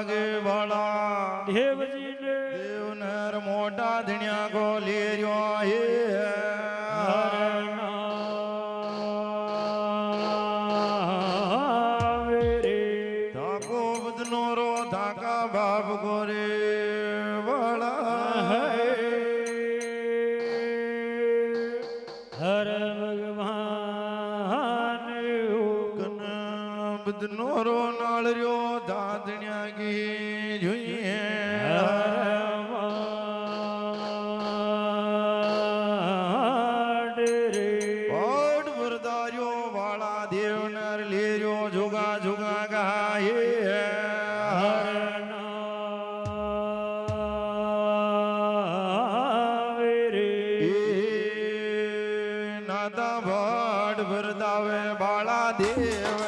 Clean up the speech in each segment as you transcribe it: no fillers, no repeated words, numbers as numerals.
લાગે વાળા દેવજી ને દેવનર મોટા ધણ્યા કો લેર્યો હે ધાકો બદનો રો ધાકા બાપ ગોરે વાળા હર ભગવાન બદનો રો નાળર્યો ધાધણ્યા ગી જોઈએ ઓડ વરદાર્યો વાળા દેવનર લેર્યો જુગા જુગા ગાયે નાદા ભાડ વરદાવે બાળા દેવ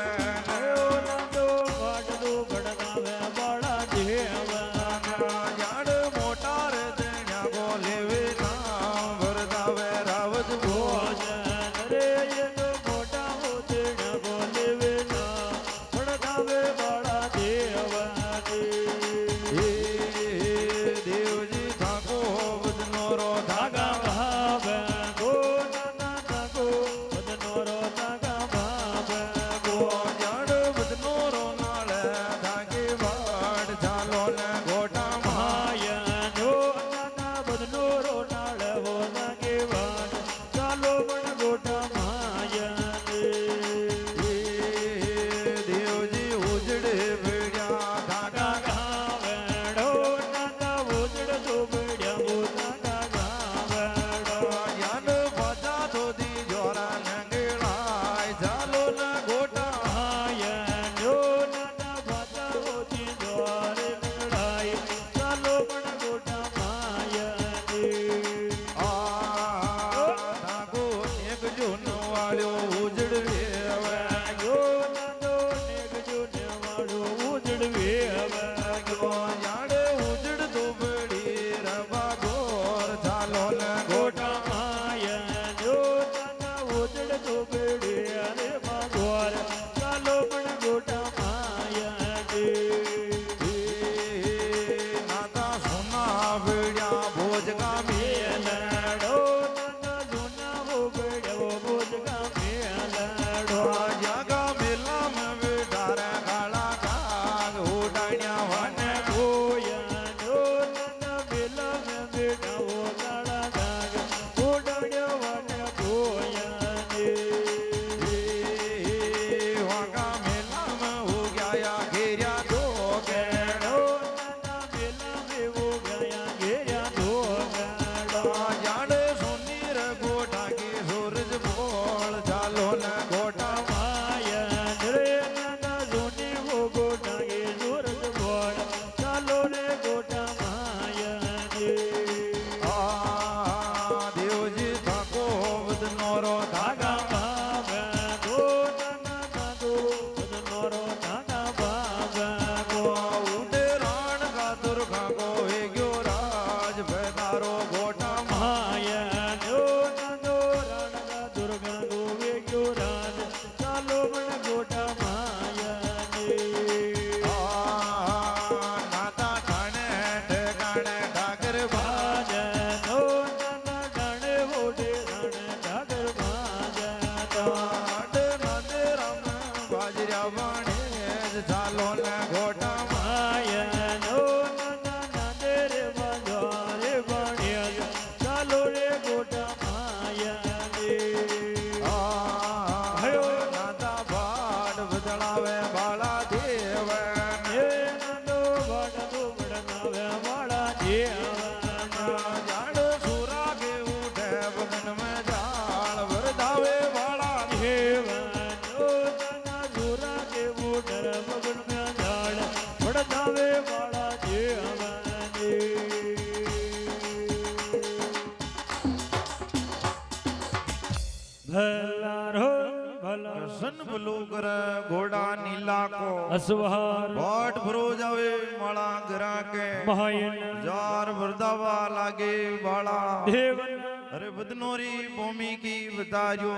ઘોડા નીલા કો અસવાર વાટ ભરો જાવે માળા ગરા કે મહાયન જાર વરદાવા લાગે બાળા દેવન अरे बदनोरी भूमि की बतायो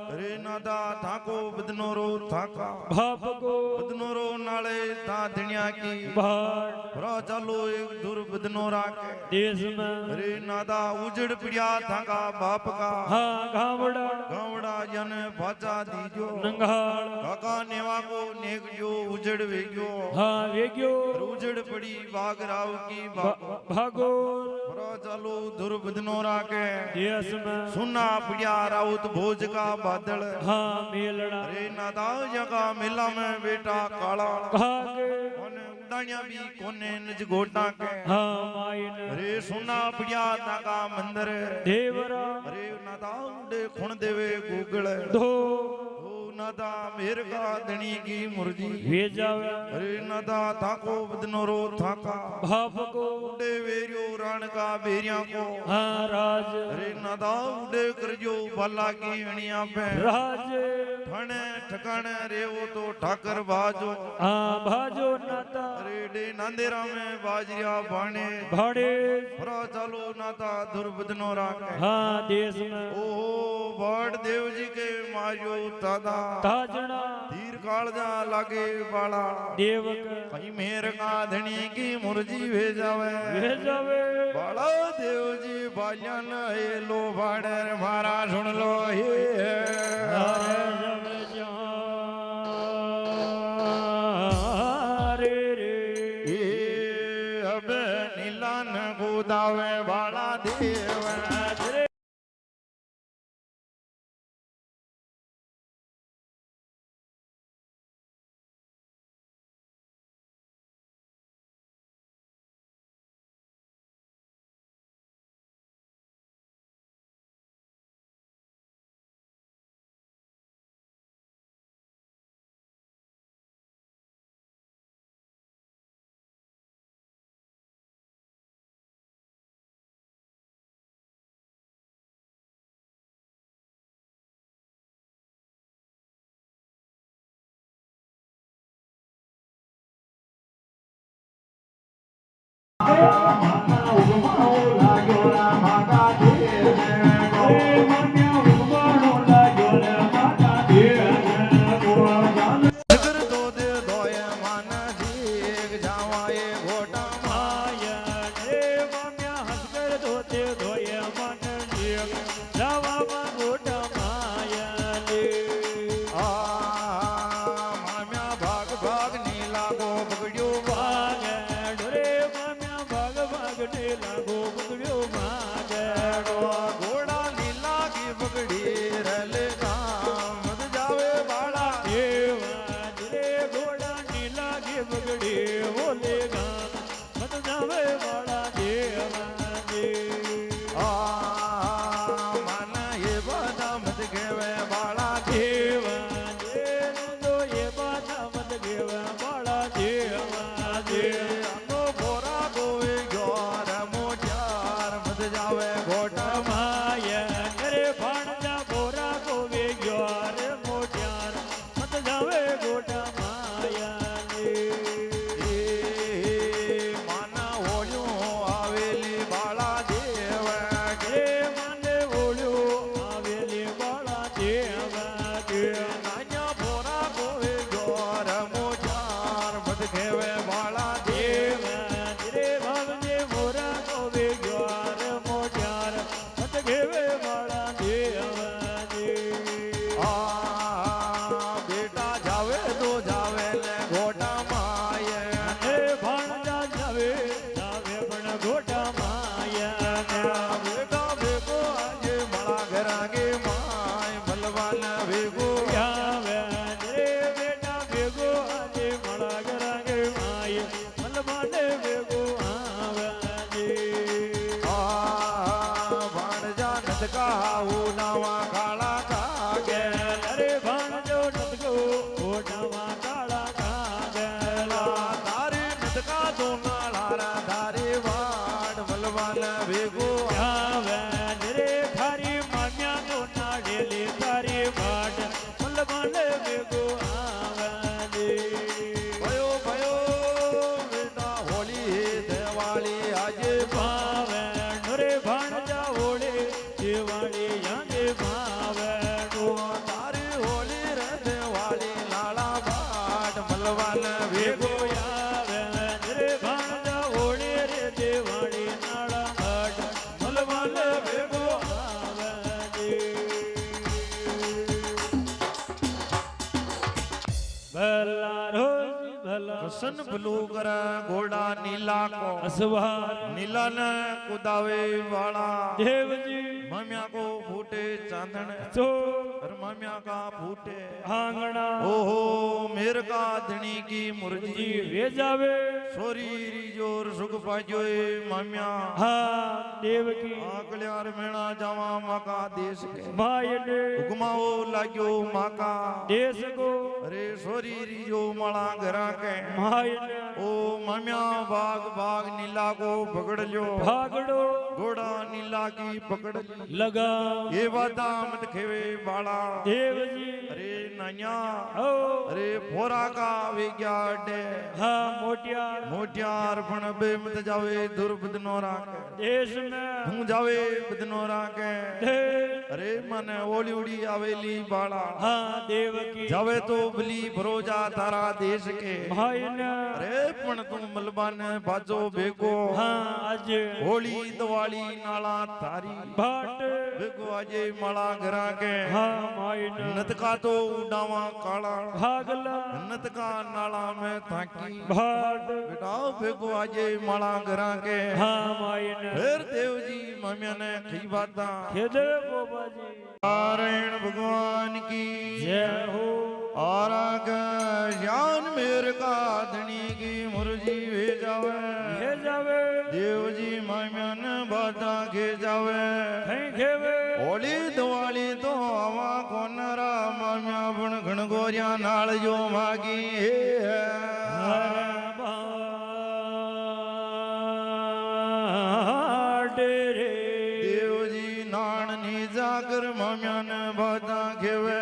अरे नादा थाको बदनोरो थाका बाप को बदनोरो नाले था धनिया की रा चालो एक दूर बदनोरा के देश में अरे नादा उजड़ पिया थाका बाप का हाँ गावड़ा गावड़ा जन भाचा दीजो नंगाल काका नेवा को नेक जो उजड़ वेग्यो हाँ वेग्यो उजड़ पड़ी बाग राव की भागो रा चालो दूर बदनोरा के देश में सुना पिया राउत भोज का बादल हाँ मेलड़ा अरे नादा जगा मेला में बेटा काला कागे कोने उड़ानिया भी कोने नज गोटा के हाँ माइन अरे सुना पिया नागा मंदिर देवरा अरे नादा उड़े खुण देवे गूगल दो नादा मेर का धनी की मुर्जी भेजावे अरे नादा थाको बदनोरो थाका बाप को उड़े वेरियो रण का बेरिया को हाँ राज अरे नादा उड़े करजो बाला की अणिया पे राज ठणे ठकाने रेवो तो ठाकर बाजो हाँ भाजो नाता अरे डे नांदेरा में बाजरिया बाणे भाड़े फरा चालो नाता दुर्बदनो राखे हाँ देश में ओ बाड़ देव जी के मायो तादा ताजना तीर कालजा लागे बाला देवक कहीं मेर का धनी की मुर्जी भेजावे भेजावे बाला देव जी बालन हे लो बाड़र मारा सुन लो हे नीलान गोदावे बाला देव વસન ભલું કરે ઘોડા નીલા કો અસવાર નીલા ને કુદાવે વાળા દેવજી મામ્યા કો ફૂટે ચાંદન તો और माम्या का फूटे આંગણા ओहो मेर का धनी की मुरजी જી વેજાવે सोरी रिजोर सुख पाजो माम्या હા દેવકી आकल्यार मेणा जावा माका देश के માયને हुकमाओ लाग्यो माका દેશ કો अरे सोरी रिजो माला घरा के માયને ओ माम्या भाग भाग नीला को पकड़ लो ભાગડો घोड़ा नीला की पकड़ ली લગાવ ये बाता मत खेवे बाला દેવજી अरे नान्या ઓ अरे फोरा का वेग्या अड्डे હા મોટિયાર मोटियार पण बे मत जावे दूर बदनो राके દેશ में हूं जावे बदनो राके દેશ अरे मन ओली उड़ी आवेली बाला હા દેવકી जावे तो बली भरोजा तारा देश के માયને अरे पण तू मलबान बाजो बेगो હા આજે होली दिवाली नाला तारी ભાટ बेगो आजे माला घरा के હા માયને नत का तो उडावा काला ભાગલા नत का नाला में थाकी ભાટ बेटा बेगो आजे माला घरा के હા માયને फिर देव जी मामिया ने कई बाता ખેદે ગોપાજી नारायण भगवान की જય હો और ज्ञान मेर का धनी की मुरजी वे जावे વેજાવે देव जी मामिया ने बाता के जावे કઈ ખેવે होली दिवाली तो आवा कोनरा मामिया पण घणगोरिया नाल जो मागी है ડેરે देव जी नाण नी जाकर मामिया ने बाता खेवे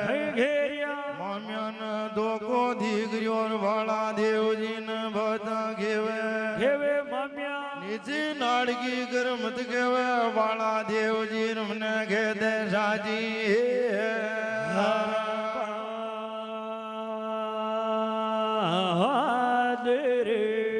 કઈ ઘેર્યા मामिया ने धोको दीकरियो वाला देव जी ने बाता खेवे ખેવે મામ્યા नीचे नाड़की कर मत खेवे वाला देव जी ने खेदे साजी ડેરે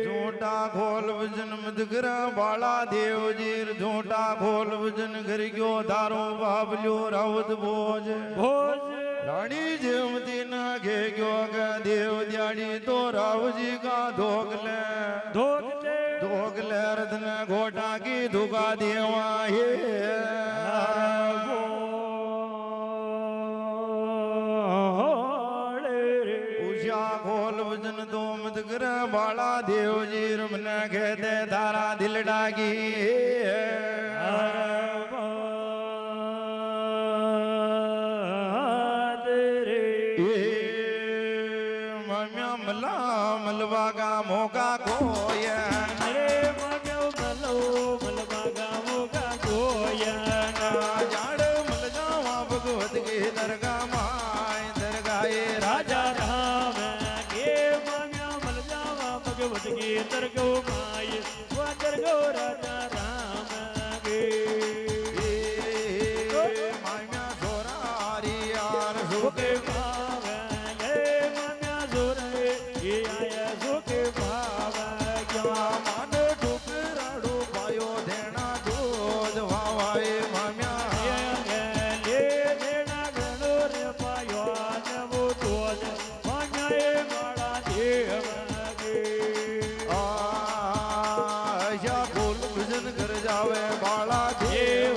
झूठा खोल वजन मत करा वाला देव जी झूठा खोल वजन कर गयो धारो बाबलियो रावत भोज ભોજ रानी जेमती ना घे गयो का देव दियाड़ी तो राव जी का धोक ले ધોકતે धोक ले रतन घोटा की धुका देवा हे ડેરે उषा खोल वजन तो मत कर बाला देव जी रमने कहते धारा दिल डागी माम्या मला मलवा का मौका खोया जाड़ मल जावा भगवत के दरगाह माय दरगाहे રાજા રામ કે મામ્યા મલ જાવા ભગવત કે દરગો માય વા દરગો રાજા રામ કે माम्या सोरारी यार સુકે सुखे ભાવ હે મામ્યા જોરે કે આયા સુકે ભાવ ક્યાં मान ठुकराडू पायो देना दूध वावाए माम्या લે દેના ગણો રે પાયો નવો તોજ માન્યાએ માળા દેવ કે आशा बोल भजन कर जावे बाला દેવ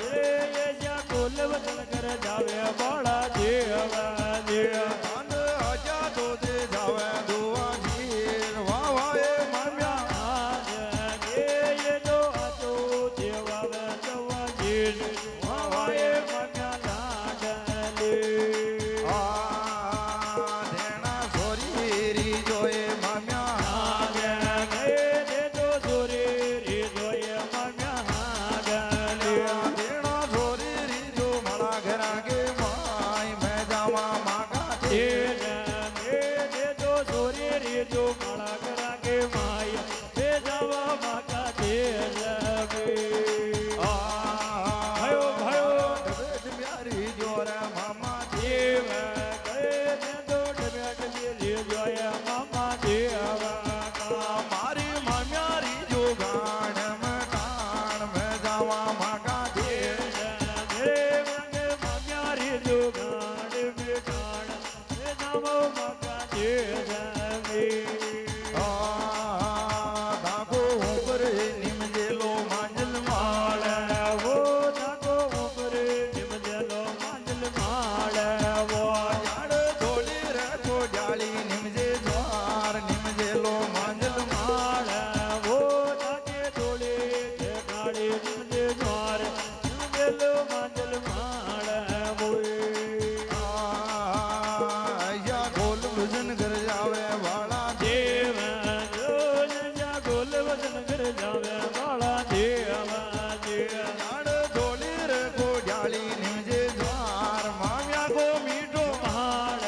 देव રે યજા કોલ વચન કર જાવે બાળા દેવ દેવ मान आजा दो दे जावे दुआ जीर वावाए माम्या વચન ઘર જાવે વાળા દેવા દેવા જાડ ધોળી રે ગોડાળી નીજે દ્વાર મામ્યા ગો મીઠો હાડ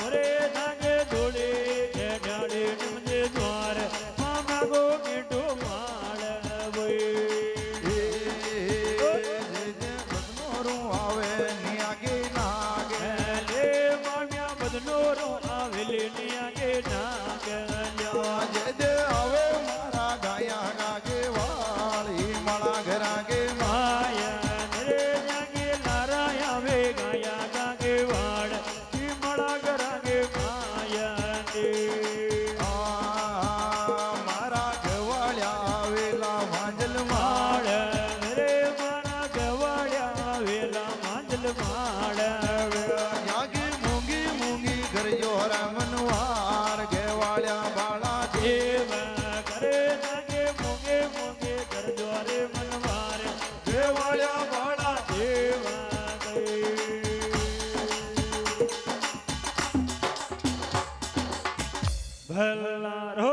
મોરે નાગે ધોળે કે ડાળે નિમજે દ્વાર મામા ગો મીઠો માળ બદનોરું આવે ની આગે નાગે લે મામ્યા બદનોરો આવેલી ની આગે નાગે જે દે હવે મારા ગાયા ગાગે વાળી મળા ઘરાગે માયા રે જાગે લારા આવે ગાયા ગાગે વાડ ઈ મળા ગરાગે માયા દે મારા ગવાળ્યા આવેલા માંજલ માળ રે મારા ગવાળ્યા વેલા માંજલ માળ જાગી મૂંગી મૂંગી કરજો રમનવાર ગવાળ્યા બાળા દેવ કરે જાગે મોગે મોગે કરજો રે મનવાર ગવાળ્યા બાળા દેવ ભલા રો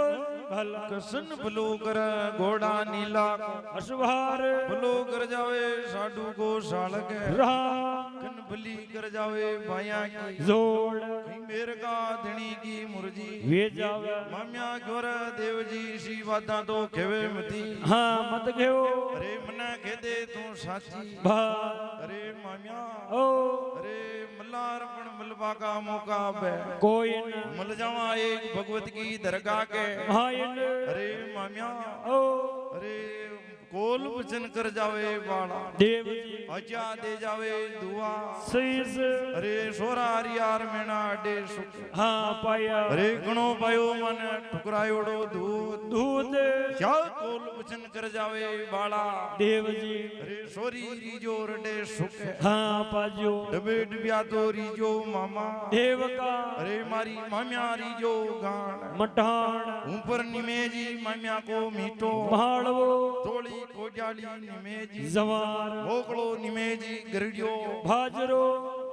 ભલા કસન ભલો કર ઘોડા નીલા અસવાર ભલો કર જાવે સાડુ કો સાળકે રામ કન ભલી કર જાવે ભાયા કી જોડ કઈ મેર કા ધણી કી મુરજી વેજાવ મામ્યા ગોર દેવજી સી વાતા તો કેવે મતી હા મત ગયો અરે મને કહે દે તું સાચી ભા અરે મામ્યા ઓ અરે મલ્લાર પણ મલવા કા મોકા બે કોઈ ન મલ જાવા એક ભગવત કી દરગાહ કે હાયન અરે મામ્યા ઓ અરે કોલ વચન કર જાવે વાળા દેવજી અજા દે જાવે દુઆ સઈસ અરે સોરા હરિયાર મેણા અડે સુખ હા પાયા અરે ઘણો પાયો મને ઠુકરાયોડો દૂધ દૂધ ક્યાં કોલ વચન કર જાવે વાળા દેવજી અરે સોરી રીજો રડે સુખ હા પાજો ડબે ડબ્યા તો રીજો મામા દેવકા અરે મારી મામ્યા રીજો ગાણ મઠાણ ઉપર નિમેજી મામ્યા કો મીઠો ભાળવો તોળી કોજાલી નિમેજી જવાર ભોકળો નિમેજી ગરડ્યો ભાજરો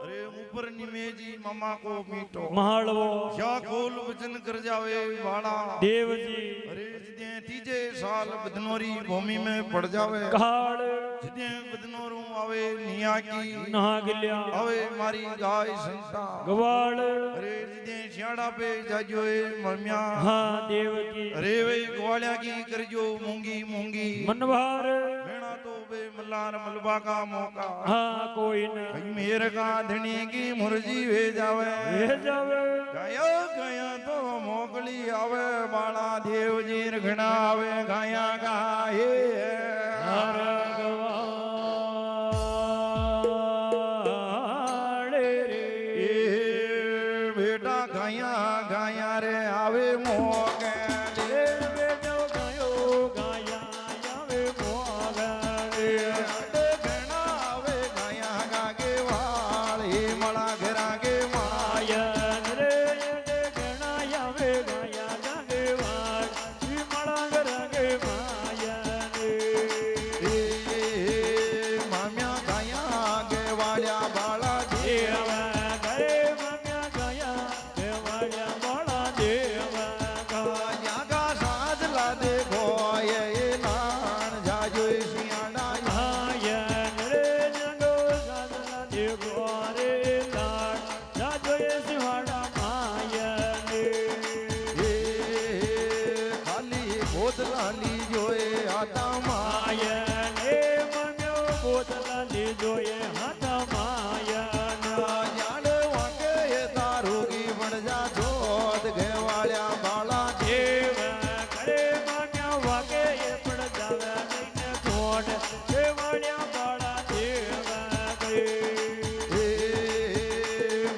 અરે ઉપર નિમેજી મામા કો મીઠો મહાળવો યા કોલ વચન કર જાવે વાળા દેવજી અરે जिदे तीजे साल बदनोरी भूमि में पड़ जावे કાળ जिदे बदनोरू आवे निया की નાગલ્યા आवे मारी गाय संता ગવાળ अरे जिदे श्याड़ा पे जाजो ए मम्या હા દેવકી अरे वे ग्वालिया की करजो मूंगी मूंगी મનવાર मेणा तो बे मल्लार मलबा का मौका હા કોઈ ન कहीं मेर का धनी की मुर्जी वे जावे વેજાવે गया गया तो मोगली आवे बाला देव जी घना आवे गाया गाये હર ગવાળે રે ए बेटा गाया गाया रे आवे मोगे વેજો ગયો ગાયા આવે મોગળે घना आवे गाया गागे वाली मला घरा गे આયન રે ગણાય આવે ગાયા ગાગે વાળ ઈ મળા ગરગે માયન माम्या गाया गे वाल्या बाला દેવ ગરે મમ્યા ગયા દેવાળ્યા વાળા દેવ गाया गा साज ला दे गोये नान जाजो सियाना આયન રે જંગો સાધના દેવો રે લાડ જાજોએ સિવાડા માયન खाली बोतलाली जोए आता માયન એ મમ્યો બોતલા લીધો એ હાથા માયન जान वाके ये तारूगी बन जा जोत गे वाल्या बाला દેવ કરે માન્યા વાગે એ પણ જાવે લઈને થોડ દેવાળ્યા બાળા દેવ ગયે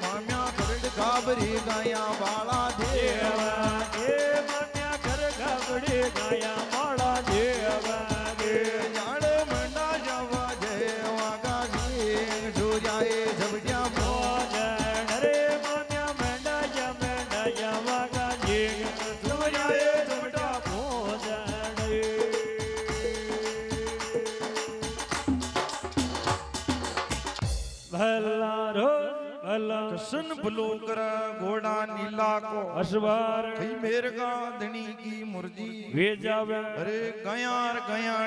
माम्या करड काबरी गाया बाला દેવ देव એ માન્યા ઘર ગાબડે ગાયા બાળા દેવ ગે जान मंडा जावा जय वागा सिंह सूर्याए झबड़िया મોજણ રે માન્યા મેંડા વાગા જીગ સુર્યાએ જમટા ભોજણ ભલા રોજ ભલા सन भलो कर घोड़ा नीला को અસવાર खई मेर का धनी की मुर्जी વેજાવે अरे गया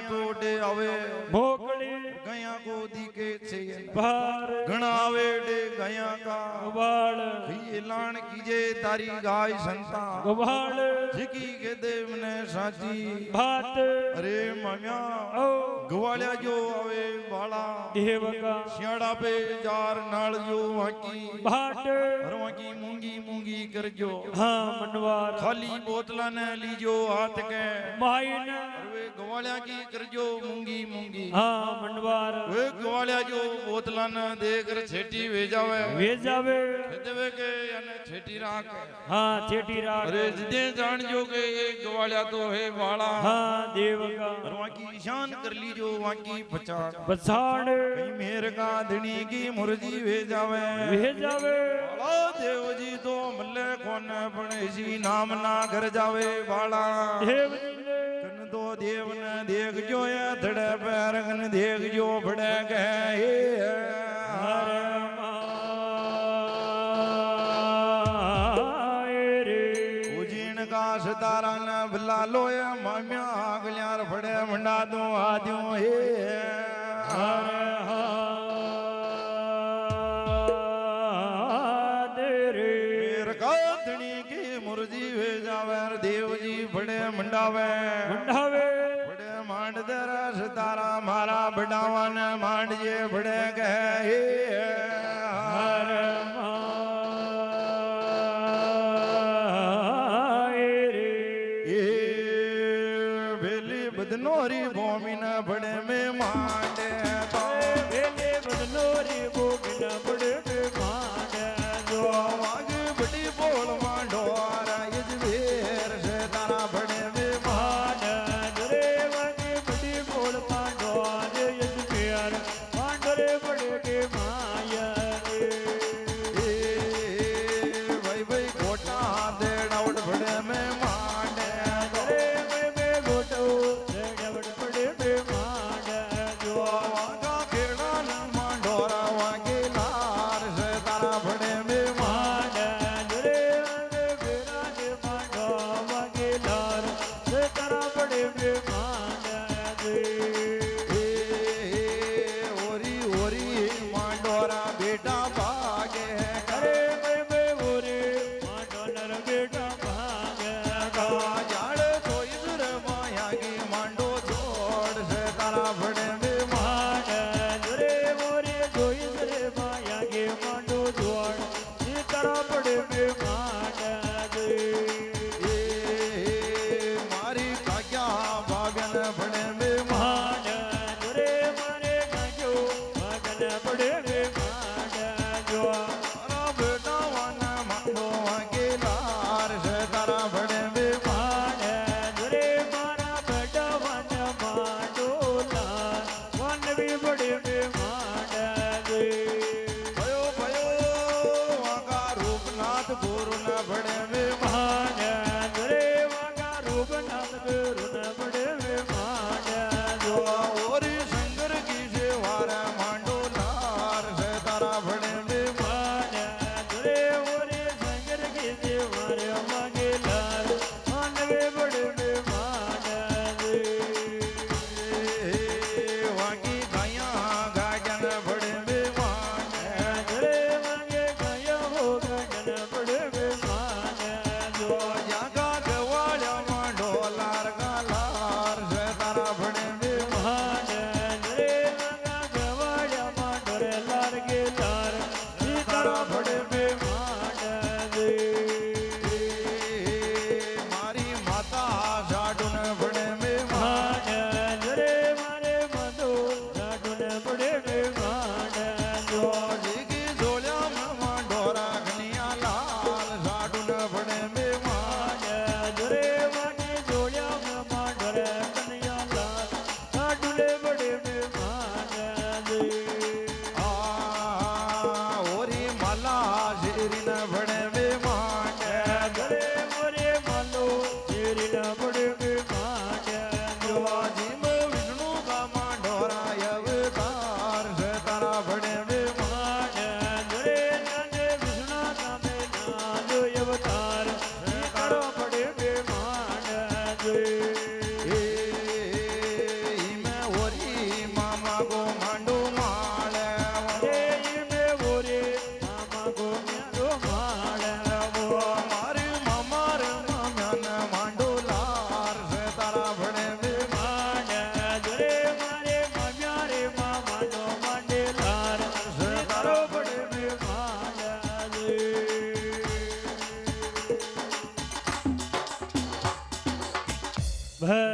टोटे आवे મોકળી गया को दिखे छे ભાર घना आवे डे गया का ગવાળ खई ऐलान कीजे तारी गाय संता ગવાળ जिकी के देव ने साची ભાત अरे माम्या ઓ गवालिया जो आवे वाला દેવકા सियाड़ा पे जार नाल जो वाकी ભાટ हर वाकी मूंगी मूंगी करजो હા મનવાર खाली बोतला ने लीजो हाथ के માઈન वे गवालिया की करजो मूंगी मूंगी હા મનવાર वे गवालिया जो बोतला ने देकर छेटी भेजावे વેજાવે देवे के याने छेटी राख હા છેટી રાખ अरे जिदे जान जो के ये गवालिया तो है वाला હા દેવકા और वाकी शान कर लीजो वाकी पछाड़ પછાડ कहीं मेर का धनी की मुर्जी भेजावे વેજાવે बाला देव जी तो मल्ले कोन पणेसी नाम ना घर जावे बाला દેવજીને कन तो देव ने देख जो ये धड़े पैर कन देख जो बड़े गए હરે માય રે उजीन का सितारा ने भला लोया माम्या आगल्यार फड़े मंडा दो आद्यो हे હરે હાદે રે मेर का धनी की मुर्जी भेजावे देव जी बड़े मंडावे મંડાવે बड़े मांड दरा सितारा मारा बढ़ावा ने मांड जे बड़े गए હરે માય રે ये बेली बदनोरी भूमि न बड़े में मांडे तो વેલે બદલો રે ભોગના પડે માંડ જો आगे बड़ी बोल मांडोरा यजवेर से तारा बड़े में માંડ રે વાગે બડી બોલ પાંડો રે યજમેર માંડ રે પડે કે માયા રે भाई भाई गोटा देड़ावट बड़े में मांडे तो રે મે ગોટો ડબડ પડે બે માંડ જો वागा खेड़ा न मांडोरा वागे लार से तारा बड़े में માંડ રે વાગે બેરા ને માંડો વાગે લાર રે તારા પડે બે માંડ રે ओरी ओरी मांडोरा बेटा भागे અરે મે ઓરે માંડો નર બેટા ભાગા जाड़ तो इधर माया की मांडो छोड़ से तारा बड़े में માંડ રે ઓરે જોઈ રે માયા ગે માંડો જોડ ઈ તારા પડે બે માંડ રે मारी काक्या भागन बड़े में માંડ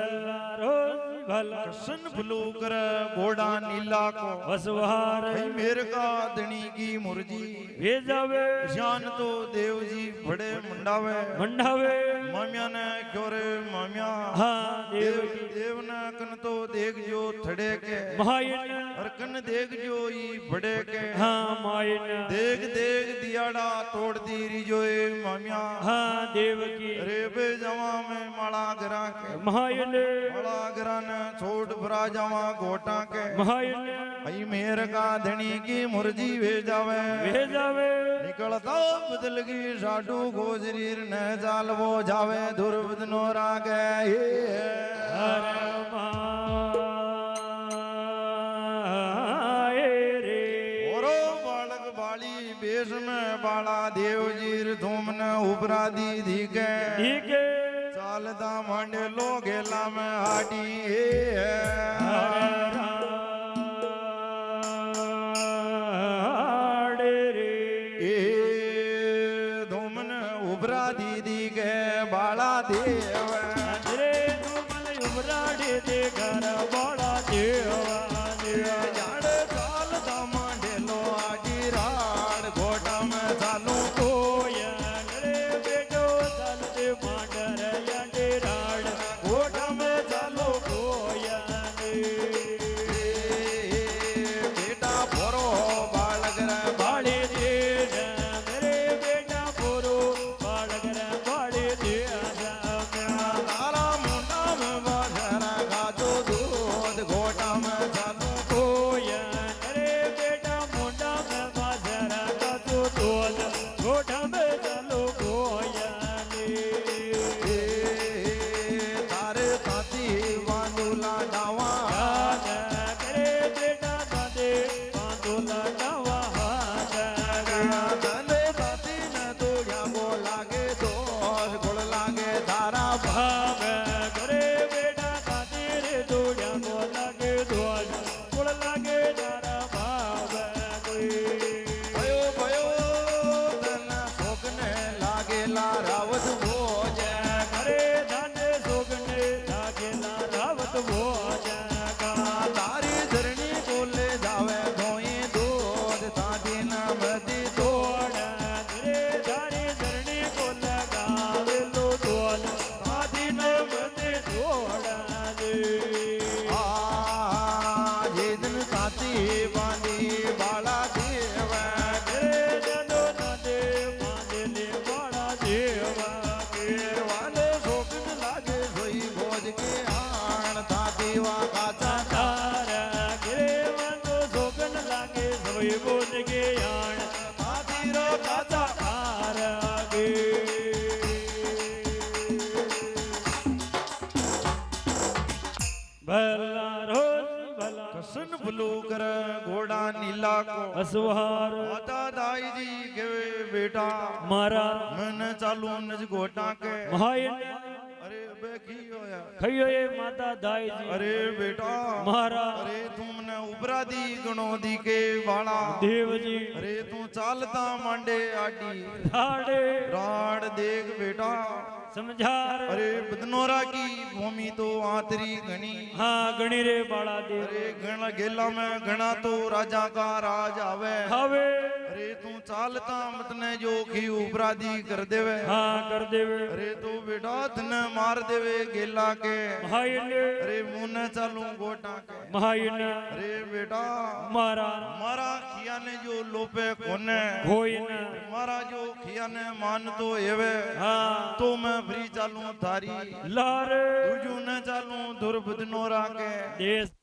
ભલા રોજ ભલા सन भलो कर घोड़ा नीला को વસવાર भाई मेरे का धनी की मुर्जी વેજાવે जान तो देव जी बड़े मुंडावे મંડાવે मामिया ने क्यों रे मामिया હા देव દેવજી देव ने कन तो देख जो थड़े के માયન और कन देख जो ई बड़े के હા માયન देख देख दियाड़ा तोड़ दी रिजो ए मामिया હા દેવકી रे बे जवा में माला गरा के માયન माला गरा ने छोड़ भरा जवा घोटा के માયન आई मेर का धनी की मुर्जी वे जावे વેજાવે निकलता बदल की साडू गोजरीर न जाल वो जावे दुर्बद नो रागे હર માય રે ओरो बालक बाली बेस में बाला देव जीर धूम न उपरा दी दी के ઠીકે चालता मांडे लो गेला में हाडी રાડે રે ए धूम न उपरा दी दी के बाला देव રે તું મને ઉમરાડે દે ઘર બાળા દેવા દેવા जाड़े चालता मांडे लो आडी राड घोटा में चालू કોયલ રે બેટો ચાલતે માંડર યાડે રાડ घोटा में ચાલો કોયલ बेटा भरो बालक रे બાળે દે રે બેટા પોરો બાળક રે બાળે દે तारा मुंडा में बाजरा गाजो दूध घोटा में चालू કોયલ રે બેટા મોઢા મે બાજરા કાચો દોધ ગોઠા મે ચાલો કોયલ तारे ताती वांदुला डावा કરે બેટા દાદે બાંધોલા નવા હાથ तले ताती न तो या वो लागे दोष गुड़ लागे तारा ભાગ કરે બેટા દાદે રે દોડ્યા ગો લાગે ધોજ કુળ લાગે તારા ભાગ भयो भयो तन शोकने लागेला रावत भोज કરે દાદે સોગને લાગેલા રાવત ભોજ तारी धरणी बोले जावे धोई दूध ताती न मदी दो રે તારી ધરણી કો લગાવેલો ધોલ આદિ ન મને ધોડા દે ये दिन ताती बांधी बाला देव રે જનો નદે બાંધેલે વાળા દેવા वाले शोकन लागे सोई भोज के आण ताती वा काचा તારા ઘરે વાંધો સોગન લાગે સવય બોલ કે યાણ ताती रो काचा તારા ગે ભલા રોજ ભલા कसन भलो कर घोड़ा नीला को અસવાર माता दाई जी के बेटा મારા मन चालू नज घोटा के મહાયન अरे बे की होया ખયો એ માતા દાઈજી अरे बेटा મારા अरे तुमने उपरा दी गणो दी के वाला દેવજી अरे तू चालता मांडे आडी ધાડે राड देख बेटा સમજાર अरे बदनोरा की भूमि तो आतरी घनी હા ગણી રે બાળા દેવ अरे घना गेला में घना तो राजा का राज आवे હવે अरे तू चालता मतने जो की उपरा दी कर देवे હા કર દેવે अरे तू बेटा तने मार देवे गेला के મહાયન अरे मुन्ने चालू गोटा के મહાયન अरे बेटा મારા मारा खिया ने जो लोपे कोने કોઈન मारा जो खिया ने मान तो एवे હા तो मैं फ्री चालू थारी લારે तुझू ने चालू दुर्बद नोरा के દેશ